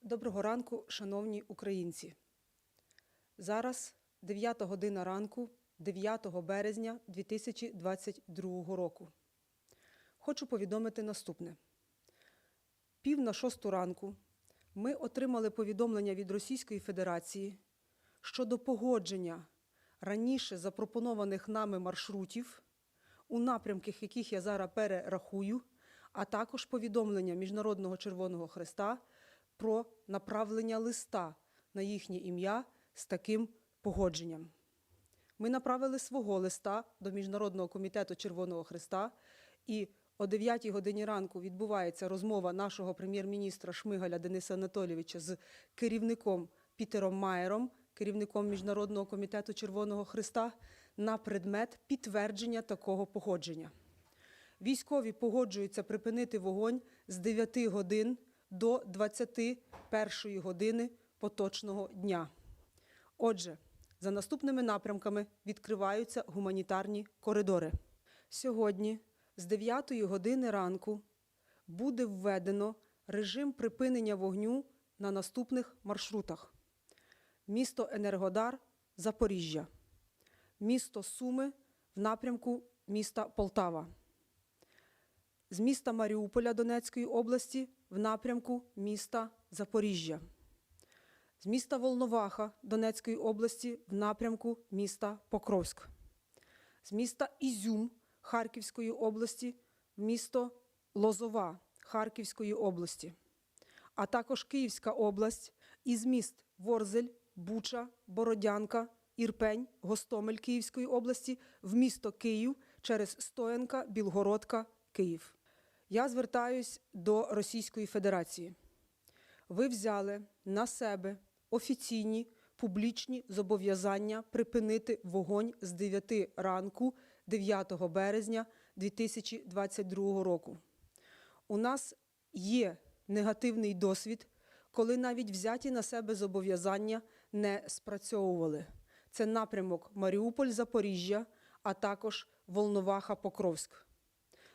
Доброго ранку, шановні українці. Зараз 9 година ранку, 9 березня 2022 року. Хочу повідомити наступне. 5:45 ранку ми отримали повідомлення від Російської Федерації щодо погодження раніше запропонованих нами маршрутів, у напрямках яких я зараз перерахую, а також повідомлення Міжнародного Червоного Хреста про направлення листа на їхнє ім'я з таким погодженням. Ми направили свого листа до Міжнародного комітету Червоного Хреста, і о 9 годині ранку відбувається розмова нашого прем'єр-міністра Шмигаля Дениса Анатолійовича з керівником Пітером Маєром, керівником Міжнародного комітету Червоного Хреста, на предмет підтвердження такого погодження. Військові погоджуються припинити вогонь з 9 годин до 21 години поточного дня. Отже, за наступними напрямками відкриваються гуманітарні коридори. Сьогодні з 9 години ранку буде введено режим припинення вогню на наступних маршрутах. Місто Енергодар – Запоріжжя. Місто Суми в напрямку міста Полтава. З міста Маріуполя Донецької області в напрямку міста Запоріжжя. З міста Волноваха Донецької області в напрямку міста Покровськ. З міста Ізюм Харківської області в місто Лозова Харківської області. А також Київська область із міст Ворзель, Буча, Бородянка, Ірпень, Гостомель Київської області в місто Київ через Стоянка, Білгородка, Київ. Я звертаюсь до Російської Федерації. Ви взяли на себе офіційні публічні зобов'язання припинити вогонь з 9 ранку 9 березня 2022 року. У нас є негативний досвід, коли навіть взяті на себе зобов'язання не спрацьовували. Це напрямок Маріуполь-Запоріжжя, а також Волноваха-Покровськ.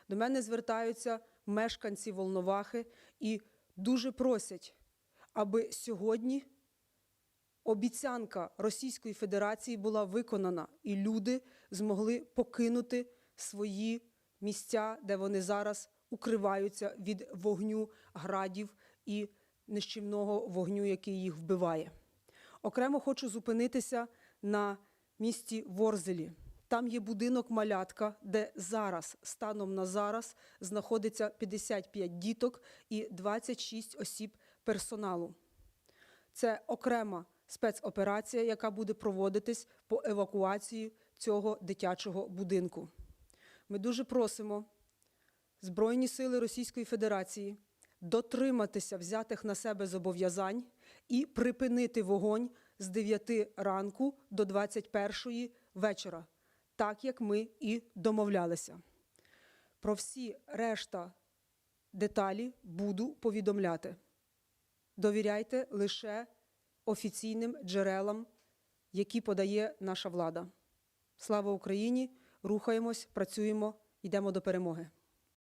До мене звертаються мешканці Волновахи і дуже просять, аби сьогодні обіцянка Російської Федерації була виконана і люди змогли покинути свої місця, де вони зараз укриваються від вогню градів і нищівного вогню, який їх вбиває. Окремо хочу зупинитися на місті Ворзелі. Там є будинок «Малятка», де зараз, станом на зараз, знаходиться 55 діток і 26 осіб персоналу. Це окрема спецоперація, яка буде проводитись по евакуації цього дитячого будинку. Ми дуже просимо Збройні сили Російської Федерації дотриматися взятих на себе зобов'язань і припинити вогонь з 9 ранку до 21 вечора, так як ми і домовлялися. Про всі решта деталі буду повідомляти. Довіряйте лише офіційним джерелам, які подає наша влада. Слава Україні! Рухаємось, працюємо, йдемо до перемоги.